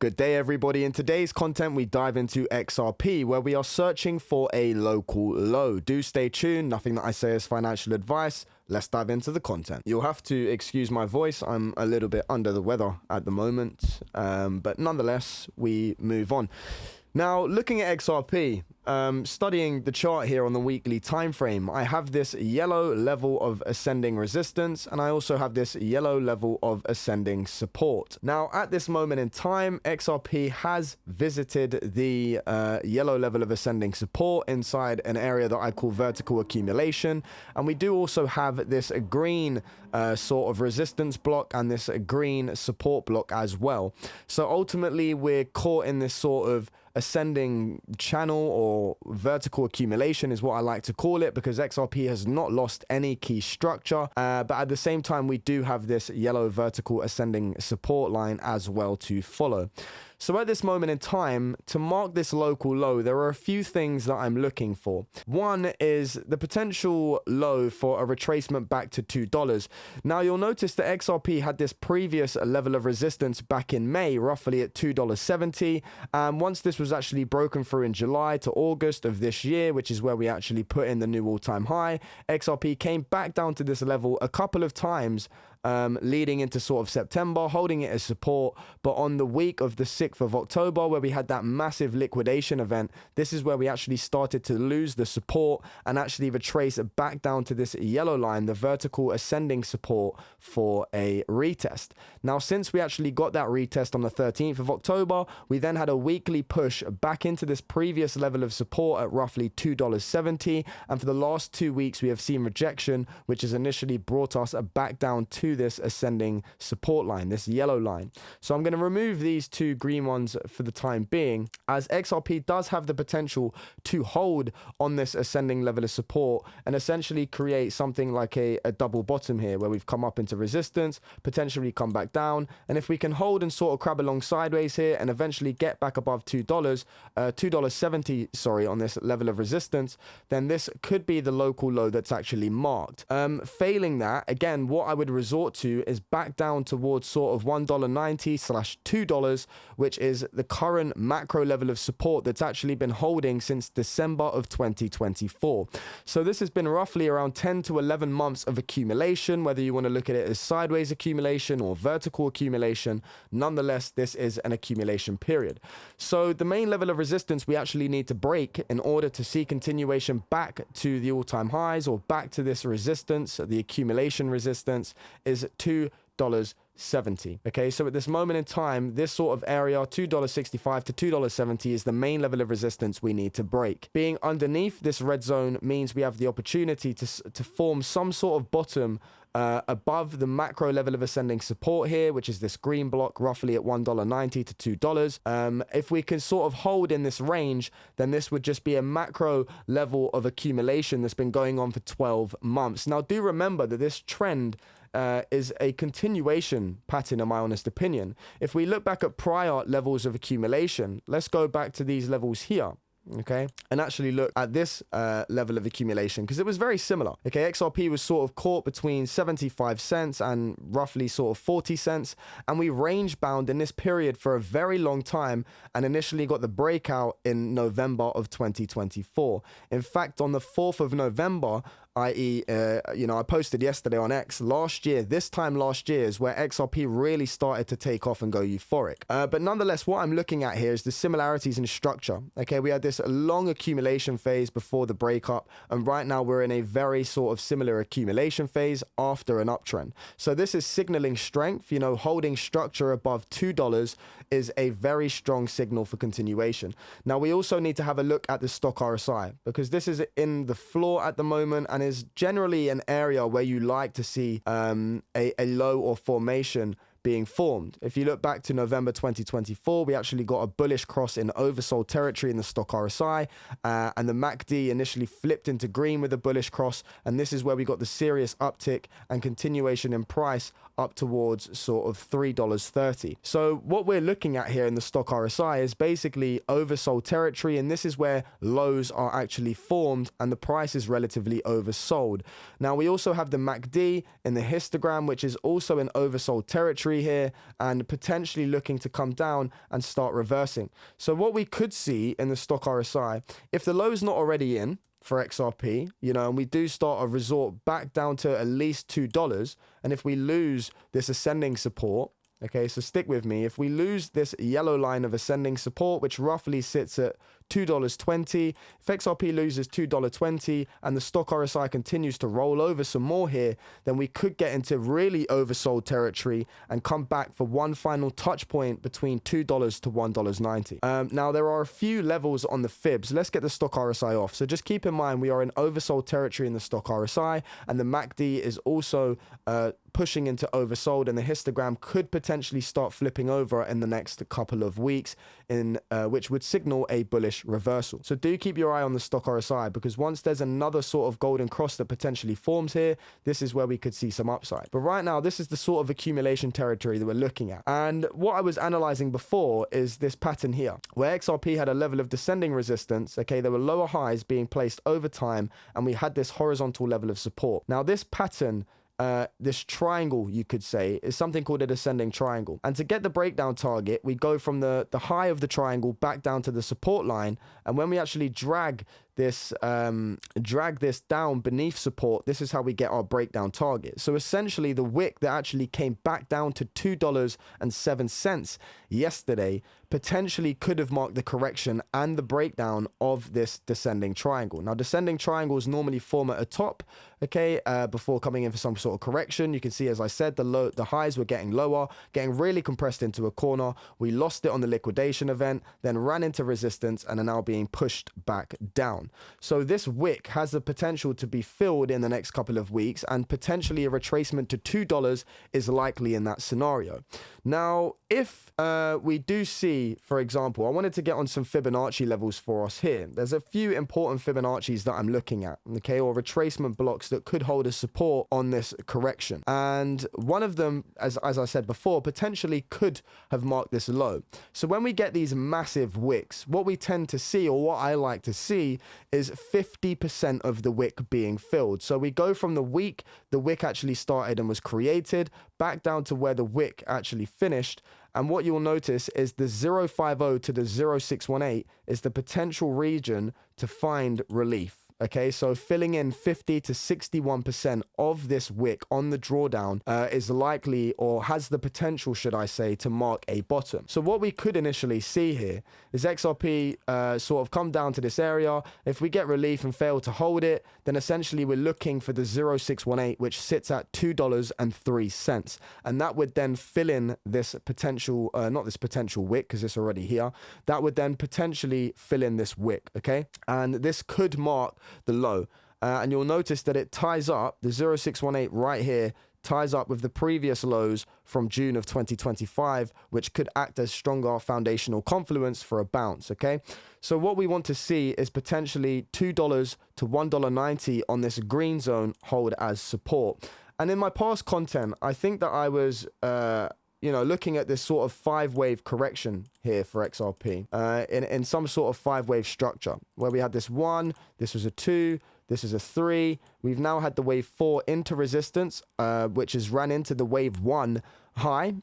Good day, everybody. In today's content, we dive into XRP, where we are searching for a local low. Do stay tuned. Nothing that I say is financial advice. Let's dive into the content. You'll have to excuse my voice. I'm a little bit under the weather at the moment, but nonetheless, we move on. Now, looking at XRP, studying the chart here on the weekly time frame, I have this yellow level of ascending resistance, and I also have this yellow level of ascending support. Now, at this moment in time, XRP has visited the yellow level of ascending support inside an area that I call vertical accumulation, and we do also have this green sort of resistance block and this green support block as well. So ultimately, we're caught in this sort of ascending channel, or vertical accumulation is what I like to call it, because XRP has not lost any key structure, but at the same time we do have this yellow vertical ascending support line as well to follow. So at this moment in time, to mark this local low, there are a few things that I'm looking for. One is the potential low for a retracement back to $2. Now, you'll notice that XRP had this previous level of resistance back in May, roughly at $2.70. Once this was actually broken through in July to August of this year, which is where we actually put in the new all-time high, XRP came back down to this level a couple of times, leading into sort of September, holding it as support. But on the week of the 6th of October, where we had that massive liquidation event, this is where we actually started to lose the support and actually retrace back down to this yellow line, the vertical ascending support, for a retest. Now, since we actually got that retest on the 13th of October, we then had a weekly push back into this previous level of support at roughly $2.70. And for the last 2 weeks, we have seen rejection, which has initially brought us back down to this ascending support line, this yellow line. So I'm going to remove these two green ones for the time being, as XRP does have the potential to hold on this ascending level of support and essentially create something like a double bottom here, where we've come up into resistance, potentially come back down. And if we can hold and sort of crab along sideways here and eventually get back above $2.70, sorry, on this level of resistance, then this could be the local low that's actually marked. Failing that, again, what I would resort to is back down towards sort of $1.90/$2, which is the current macro level of support that's actually been holding since December of 2024. So this has been roughly around 10 to 11 months of accumulation, whether you want to look at it as sideways accumulation or vertical accumulation. Nonetheless, this is an accumulation period. So the main level of resistance we actually need to break in order to see continuation back to the all-time highs, or back to this resistance, the accumulation resistance, is $2.70. Okay, so at this moment in time, this sort of area, $2.65 to $2.70, is the main level of resistance we need to break. Being underneath this red zone means we have the opportunity to form some sort of bottom above the macro level of ascending support here, which is this green block, roughly at $1.90 to $2. If we can sort of hold in this range, then this would just be a macro level of accumulation that's been going on for 12 months. Now, do remember that this trend is a continuation pattern, in my honest opinion. If we look back at prior levels of accumulation, let's go back to these levels here. Okay, and actually look at this level of accumulation, because it was very similar. Okay, XRP was sort of caught between 75 cents and roughly sort of 40 cents, and we range bound in this period for a very long time, and initially got the breakout in November of 2024. In fact, on the 4th of November, i.e., I posted yesterday on X, this time last year is where XRP really started to take off and go euphoric. But nonetheless, what I'm looking at here is the similarities in structure. Okay, we had this long accumulation phase before the breakup, and right now we're in a very sort of similar accumulation phase after an uptrend. So this is signaling strength. Holding structure above $2 is a very strong signal for continuation. Now, we also need to have a look at the stock RSI, because this is in the floor at the moment and is generally an area where you like to see a low or formation being formed. If you look back to November 2024, we actually got a bullish cross in oversold territory in the stock RSI, and the MACD initially flipped into green with a bullish cross, and this is where we got the serious uptick and continuation in price up towards sort of $3.30. So what we're looking at here in the stock RSI is basically oversold territory, and this is where lows are actually formed and the price is relatively oversold. Now, we also have the MACD in the histogram, which is also in oversold territory, territory here and potentially looking to come down and start reversing. So what we could see in the stock RSI, if the low is not already in for XRP, you know, and we do start a resort back down to at least $2, and if we lose this ascending support, okay, so stick with me. If we lose this yellow line of ascending support, which roughly sits at $2.20, if XRP loses $2.20 and the stock RSI continues to roll over some more here, then we could get into really oversold territory and come back for one final touch point between $2 to $1.90. Now, there are a few levels on the fibs. Let's get the stock RSI off. So just keep in mind, we are in oversold territory in the stock RSI, and the MACD is also pushing into oversold, and the histogram could potentially start flipping over in the next couple of weeks, in which would signal a bullish reversal. So do keep your eye on the stock RSI, because once there's another sort of golden cross that potentially forms here, this is where we could see some upside. But right now, this is the sort of accumulation territory that we're looking at. And what I was analyzing before is this pattern here, where XRP had a level of descending resistance. Okay, there were lower highs being placed over time, and we had this horizontal level of support. Now, this pattern, this triangle, you could say, is something called a descending triangle. And to get the breakdown target, we go from the high of the triangle back down to the support line. And when we actually drag this down beneath support, this is how we get our breakdown target. So essentially, the wick that actually came back down to $2.07 yesterday potentially could have marked the correction and the breakdown of this descending triangle. Now, descending triangles normally form at a top, okay, before coming in for some sort of correction. You can see, as I said, the highs were getting lower, getting really compressed into a corner. We lost it on the liquidation event, then ran into resistance, and are now being pushed back down. So this wick has the potential to be filled in the next couple of weeks, and potentially a retracement to $2 is likely in that scenario. Now, if we do see, for example, I wanted to get on some Fibonacci levels for us here. There's a few important Fibonaccis that I'm looking at, okay, or retracement blocks that could hold as support on this correction. And one of them, as I said before, potentially could have marked this low. So when we get these massive wicks, what we tend to see, or what I like to see, is 50% of the wick being filled. So we go from the wick actually started and was created, back down to where the wick actually finished. And what you'll notice is the 050 to the 0618 is the potential region to find relief. Okay, so filling in 50 to 61% of this wick on the drawdown is likely, or has the potential, should I say, to mark a bottom. So what we could initially see here is XRP sort of come down to this area. If we get relief and fail to hold it, then essentially we're looking for the 0618, which sits at $2.03. And that would then fill in this potential, not this potential wick, because it's already here. That would then potentially fill in this wick, okay? And this could mark the low, and you'll notice that it ties up, the 0618 right here ties up with the previous lows from June of 2025, which could act as stronger foundational confluence for a bounce. Okay, so what we want to see is potentially $2 to $1.90 on this green zone hold as support. And in my past content, I think that I was looking at this sort of 5-wave correction here for XRP in some sort of 5-wave structure, where we had this 1, this was a 2, this is a 3. We've now had the wave 4 into resistance, which has ran into the wave 1 high,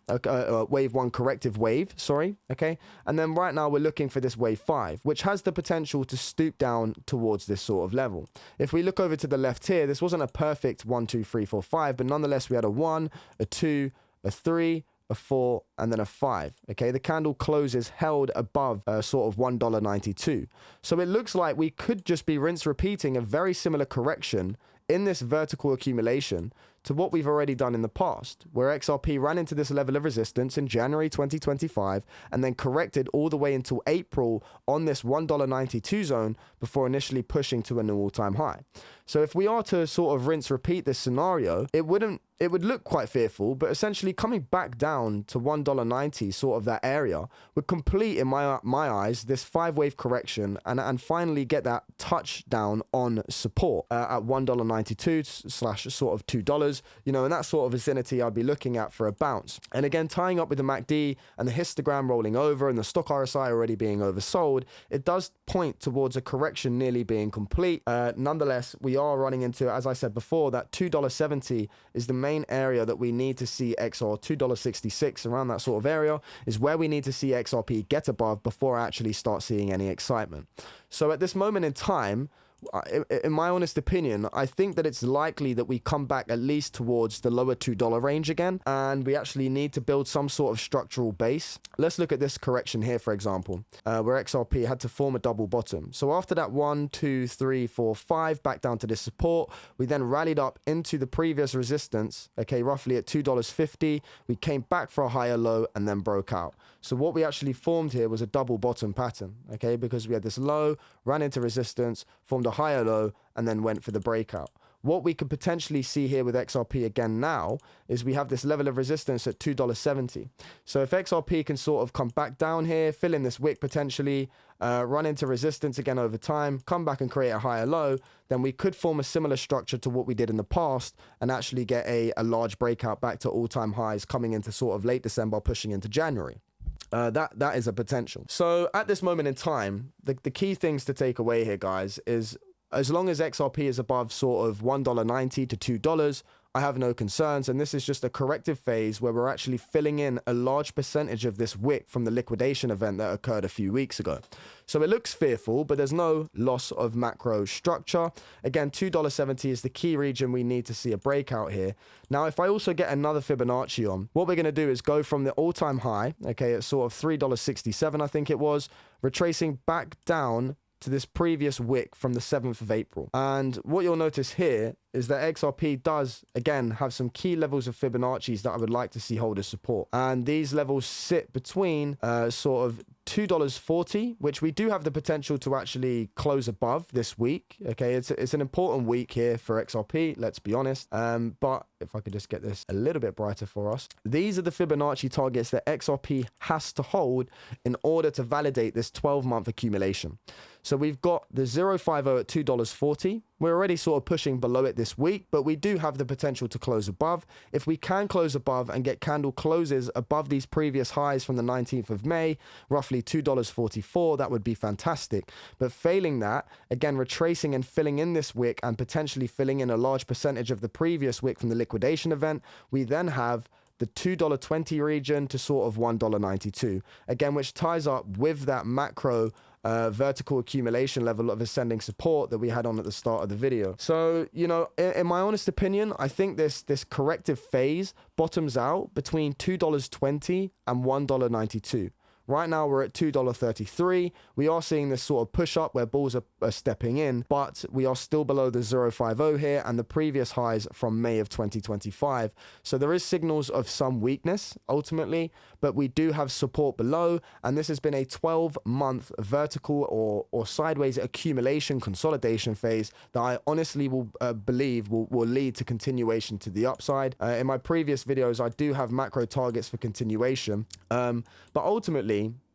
wave 1 corrective wave, sorry, okay? And then right now we're looking for this wave 5, which has the potential to stoop down towards this sort of level. If we look over to the left here, this wasn't a perfect 1, 2, 3, 4, 5, but nonetheless we had a 1, a 2, a 3, a 4, and then a 5. Okay, the candle closes held above sort of $1.92. So it looks like we could just be rinse repeating a very similar correction in this vertical accumulation to what we've already done in the past, where XRP ran into this level of resistance in January 2025 and then corrected all the way until April on this $1.92 zone before initially pushing to a new all-time high. So if we are to sort of rinse repeat this scenario, it would look quite fearful, but essentially coming back down to $1.90, sort of that area, would complete, in my eyes, this 5-wave correction and finally get that touchdown on support at $1.92 / sort of $2, and that sort of vicinity I'd be looking at for a bounce. And again, tying up with the MACD and the histogram rolling over and the stock RSI already being oversold, it does point towards a correction nearly being complete. Nonetheless, we are running into, as I said before, that $2.70 is the main main area that we need to see XR $2.66, around that sort of area, is where we need to see XRP get above before I actually start seeing any excitement. So at this moment in time, in my honest opinion, I think that it's likely that we come back at least towards the lower $2 range again, and we actually need to build some sort of structural base. Let's look at this correction here, for example, where XRP had to form a double bottom. So after that 1, 2, 3, 4, 5, back down to this support, we then rallied up into the previous resistance, okay, roughly at $2.50. We came back for a higher low and then broke out. So what we actually formed here was a double bottom pattern, okay, because we had this low, ran into resistance, formed a higher low, and then went for the breakout. What we could potentially see here with XRP again now is we have this level of resistance at $2.70. So if XRP can sort of come back down here, fill in this wick potentially, run into resistance again over time, come back and create a higher low, then we could form a similar structure to what we did in the past and actually get a large breakout back to all-time highs coming into sort of late December, pushing into January. That is a potential. So at this moment in time, the key things to take away here, guys, is as long as XRP is above sort of $1.90 to $2, I have no concerns, and this is just a corrective phase where we're actually filling in a large percentage of this wick from the liquidation event that occurred a few weeks ago. So it looks fearful, but there's no loss of macro structure. Again, $2.70 is the key region we need to see a breakout here. Now, if I also get another Fibonacci on, what we're going to do is go from the all-time high, okay, at sort of $3.67, I think it was, retracing back down to this previous wick from the 7th of April. And what you'll notice here is that XRP does, again, have some key levels of Fibonacci's that I would like to see hold as support. And these levels sit between sort of $2.40, which we do have the potential to actually close above this week. Okay, it's an important week here for XRP, let's be honest. But if I could just get this a little bit brighter for us. These are the Fibonacci targets that XRP has to hold in order to validate this 12-month accumulation. So we've got the 050 at $2.40. We're already sort of pushing below it this week, but we do have the potential to close above. If we can close above and get candle closes above these previous highs from the 19th of May, roughly $2.44, that would be fantastic. But failing that, again, retracing and filling in this wick and potentially filling in a large percentage of the previous wick from the liquidation event, we then have the $2.20 region to sort of $1.92, again, which ties up with that macro vertical accumulation level of ascending support that we had on at the start of the video. So, you know, in my honest opinion, I think this corrective phase bottoms out between $2.20 and $1.92. Right now, we're at $2.33. We are seeing this sort of push up where bulls are stepping in, but we are still below the 050 here and the previous highs from May of 2025. So there is signals of some weakness ultimately, but we do have support below. And this has been a 12-month vertical or sideways accumulation consolidation phase that I honestly will believe will lead to continuation to the upside. In my previous videos, I do have macro targets for continuation, but ultimately,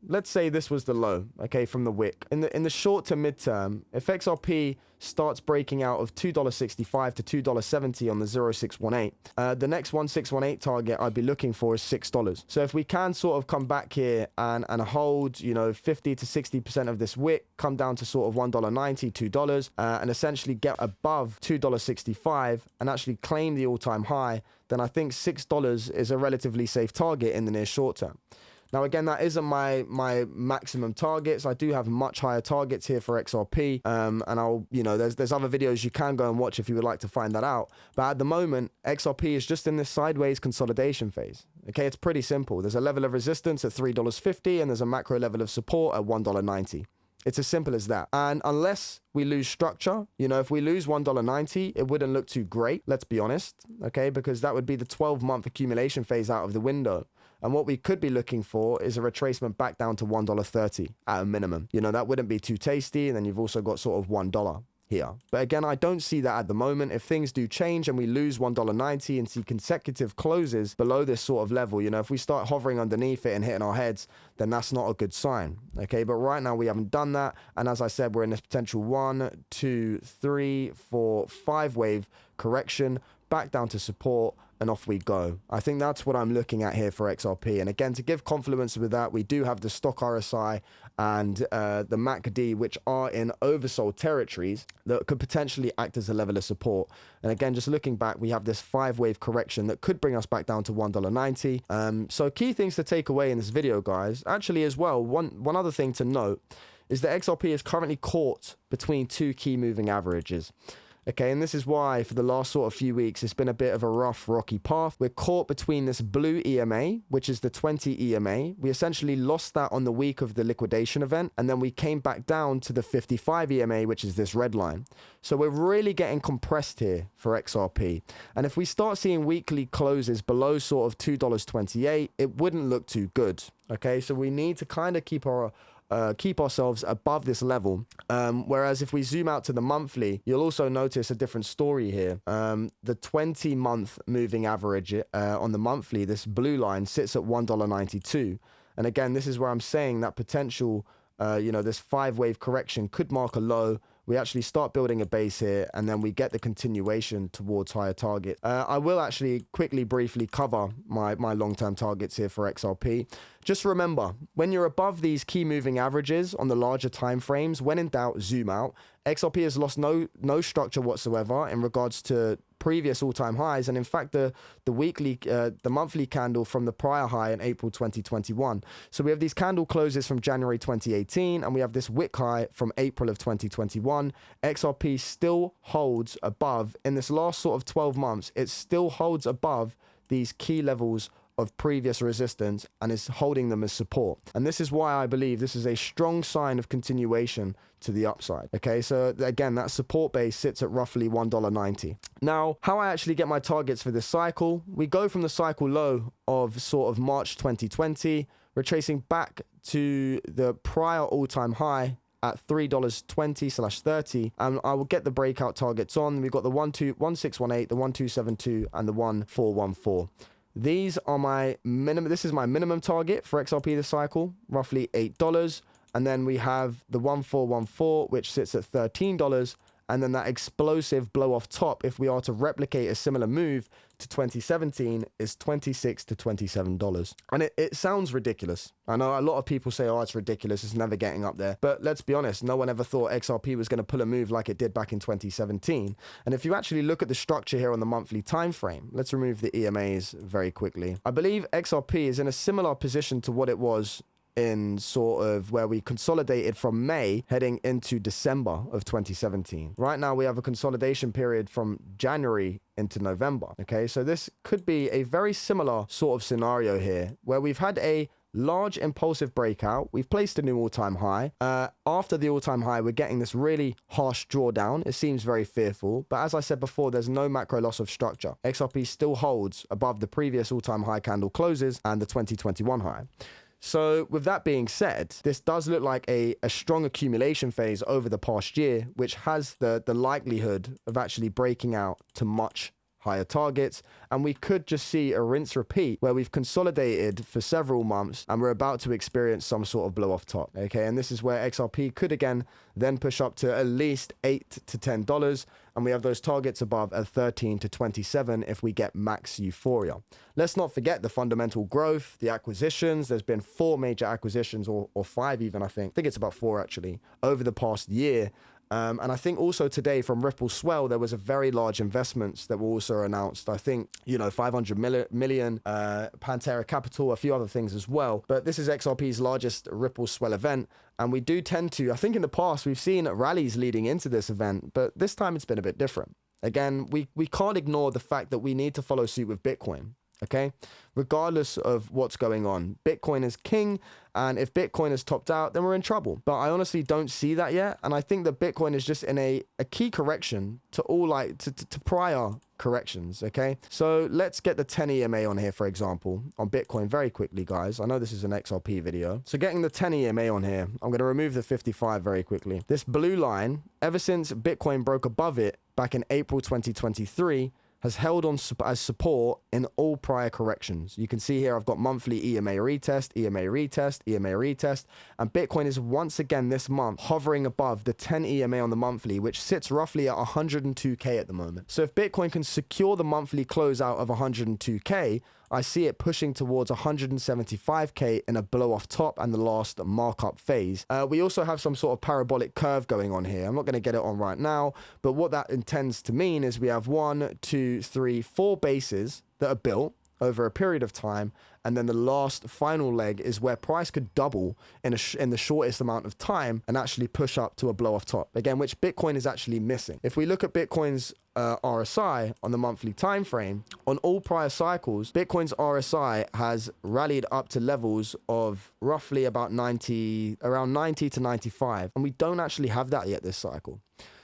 let's say this was the low, okay, from the wick. In the short to midterm, if XRP starts breaking out of $2.65 to $2.70 on the 0618, the next 1618 target I'd be looking for is $6. So if we can sort of come back here and hold, you know, 50 to 60% of this wick, come down to sort of $1.90, $2, and essentially get above $2.65 and actually claim the all-time high, then I think $6 is a relatively safe target in the near short term. Now, again, that isn't my maximum targets. I do have much higher targets here for XRP. And I'll, you know, there's other videos you can go and watch if you would like to find that out. But at the moment, XRP is just in this sideways consolidation phase. Okay, it's pretty simple. There's a level of resistance at $3.50 and there's a macro level of support at $1.90. It's as simple as that. And unless we lose structure, you know, if we lose $1.90, it wouldn't look too great, let's be honest, okay? Because that would be the 12-month accumulation phase out of the window. And what we could be looking for is a retracement back down to $1.30 at a minimum. You know, that wouldn't be too tasty. And then you've also got sort of $1 here. But again, I don't see that at the moment. If things do change and we lose $1.90 and see consecutive closes below this sort of level, you know, if we start hovering underneath it and hitting our heads, then that's not a good sign. Okay, but right now we haven't done that. And as I said, we're in this potential 1, 2, 3, 4, 5 wave correction back down to support. and off we go. I think that's what I'm looking at here for XRP. And again, to give confluence with that, we do have the stock RSI and the MACD, which are in oversold territories that could potentially act as a level of support. And again, just looking back, we have this 5-wave correction that could bring us back down to $1.90. So key things to take away in this video, guys. Actually, as well, one other thing to note is that XRP is currently caught between two key moving averages. Okay, and this is why for the last sort of few weeks, it's been a bit of a rough, rocky path. We're caught between this blue EMA, which is the 20 EMA. We essentially lost that on the week of the liquidation event, and then we came back down to the 55 EMA, which is this red line. So we're really getting compressed here for XRP. And if we start seeing weekly closes below sort of $2.28, it wouldn't look too good. Okay, so we need to kind of keep ourselves above this level. Whereas if we zoom out to the monthly, you'll also notice a different story here. The 20-month moving average on the monthly, this blue line sits at $1.92. And again, this is where I'm saying that potential, this 5-wave correction could mark a low. We actually start building a base here, and then we get the continuation towards higher target. I will actually quickly, briefly cover my long-term targets here for XRP. Just remember, when you're above these key moving averages on the larger time frames, when in doubt, zoom out. XRP has lost no structure whatsoever in regards to previous all-time highs, and in fact the monthly candle from the prior high in April 2021. So we have these candle closes from January 2018, and we have this wick high from April of 2021. XRP still holds above, in this last sort of 12 months, it still holds above these key levels of previous resistance and is holding them as support. And this is why I believe this is a strong sign of continuation to the upside. Okay, so again, that support base sits at roughly $1.90. Now, how I actually get my targets for this cycle, we go from the cycle low of sort of March 2020, retracing back to the prior all-time high at $3.20/30, and I will get the breakout targets on. We've got the 1618, the 1272, and the 1414. These are my minimum. This is my minimum target for XRP this cycle, roughly $8. And then we have the 1414, which sits at $13. And then that explosive blow off top, if we are to replicate a similar move to 2017, is $26 to $27. And it sounds ridiculous. I know a lot of people say, oh, it's ridiculous, it's never getting up there. But let's be honest, no one ever thought XRP was going to pull a move like it did back in 2017. And if you actually look at the structure here on the monthly time frame, let's remove the EMAs very quickly. I believe XRP is in a similar position to what it was in sort of where we consolidated from May heading into December of 2017. Right now we have a consolidation period from January into November. Okay, so this could be a very similar sort of scenario here where we've had a large impulsive breakout. We've placed a new all-time high. After the all-time high, we're getting this really harsh drawdown. It seems very fearful, but as I said before, there's no macro loss of structure. XRP still holds above the previous all-time high candle closes and the 2021 high. So with that being said, this does look like a strong accumulation phase over the past year, which has the likelihood of actually breaking out to much higher targets, and we could just see a rinse repeat where we've consolidated for several months and we're about to experience some sort of blow off top. Okay, and this is where XRP could again then push up to at least $8 to $10, and we have those targets above at 13 to 27 if we get max euphoria. Let's not forget the fundamental growth, the acquisitions. There's been 4 major acquisitions, or 5 even, I think it's about 4 actually, over the past year. And I think also today from Ripple Swell, there was a very large investments that were also announced. I think, 500 million, Pantera Capital, a few other things as well. But this is XRP's largest Ripple Swell event. And we do tend to, I think in the past, we've seen rallies leading into this event, but this time it's been a bit different. Again, we can't ignore the fact that we need to follow suit with Bitcoin. Okay, regardless of what's going on, Bitcoin is king, and if Bitcoin is topped out, then we're in trouble. But I honestly don't see that yet, and I think that Bitcoin is just in a key correction to all to prior corrections. Okay, so let's get the 10 EMA on here, for example, on Bitcoin very quickly, guys. I know this is an XRP video, so getting the 10 EMA on here, I'm going to remove the 55 very quickly. This blue line, ever since Bitcoin broke above it back in April 2023. has held on as support in all prior corrections. You can see here I've got monthly EMA retest, EMA retest, EMA retest, and Bitcoin is once again this month hovering above the 10 EMA on the monthly, which sits roughly at 102K at the moment. So if Bitcoin can secure the monthly closeout of 102K, I see it pushing towards 175K in a blow off top and the last markup phase. We also have some sort of parabolic curve going on here. I'm not going to get it on right now, but what that intends to mean is we have 1, 2, 3, 4 bases that are built over a period of time, and then the last final leg is where price could double in the shortest amount of time and actually push up to a blow off top again, which Bitcoin is actually missing. If we look at Bitcoin's RSI on the monthly time frame, on all prior cycles, Bitcoin's RSI has rallied up to levels of roughly about around 90 to 95, and we don't actually have that yet this cycle.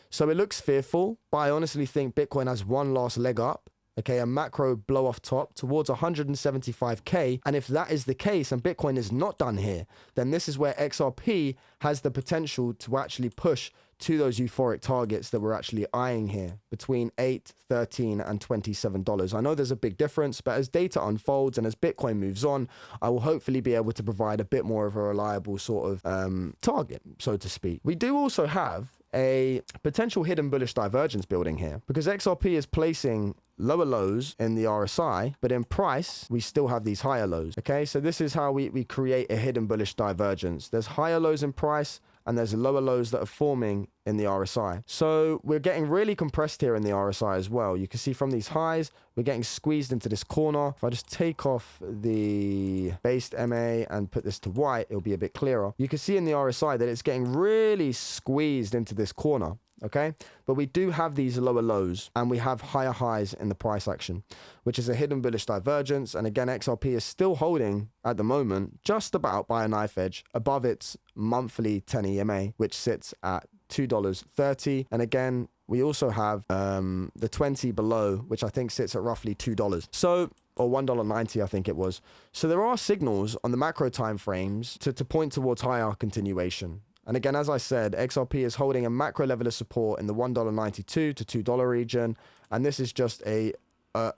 So it looks fearful, but I honestly think Bitcoin has one last leg up. Okay, a macro blow off top towards 175K. And if that is the case and Bitcoin is not done here, then this is where XRP has the potential to actually push to those euphoric targets that we're actually eyeing here between $8, $13, and $27. I know there's a big difference, but as data unfolds and as Bitcoin moves on, I will hopefully be able to provide a bit more of a reliable sort of target, so to speak. We do also have a potential hidden bullish divergence building here because XRP is placing lower lows in the RSI, but in price, we still have these higher lows. Okay, so this is how we create a hidden bullish divergence. There's higher lows in price and there's lower lows that are forming in the RSI. So we're getting really compressed here in the RSI as well. You can see from these highs, we're getting squeezed into this corner. If I just take off the based MA and put this to white, it'll be a bit clearer. You can see in the RSI that it's getting really squeezed into this corner. Okay, but we do have these lower lows and we have higher highs in the price action, which is a hidden bullish divergence. And again, XRP is still holding at the moment just about by a knife edge above its monthly 10 EMA, which sits at $2.30. And again, we also have the 20 below, which I think sits at roughly $2. So, or $1.90, I think it was. So there are signals on the macro time frames to point towards higher continuation. And again, as I said, XRP is holding a macro level of support in the $1.92 to $2 region. And this is just a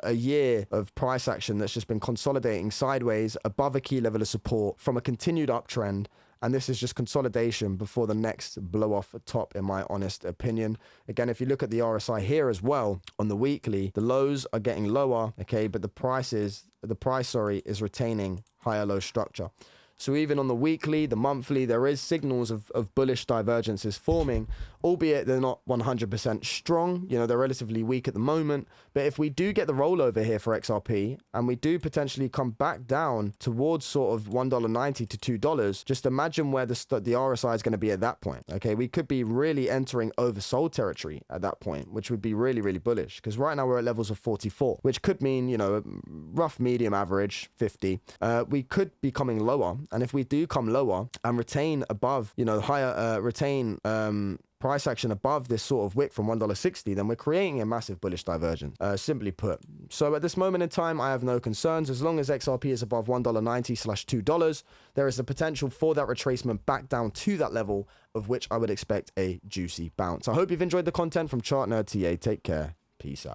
year of price action that's just been consolidating sideways above a key level of support from a continued uptrend. And this is just consolidation before the next blow off top, in my honest opinion. Again, if you look at the RSI here as well, on the weekly, the lows are getting lower, okay, but the price is retaining higher low structure. So even on the weekly, the monthly, there is signals of bullish divergences forming, albeit they're not 100% strong. You know, they're relatively weak at the moment. But if we do get the rollover here for XRP and we do potentially come back down towards sort of $1.90 to $2, just imagine where the RSI is going to be at that point. Okay, we could be really entering oversold territory at that point, which would be really, really bullish because right now we're at levels of 44, which could mean, you know, rough medium average 50. We could be coming lower. And if we do come lower and retain above, you know, higher, price action above this sort of wick from $1.60, then we're creating a massive bullish divergence, simply put. So at this moment in time, I have no concerns. As long as XRP is above $1.90/$2, there is the potential for that retracement back down to that level, of which I would expect a juicy bounce. I hope you've enjoyed the content from Chart Nerd TA. Take care. Peace out.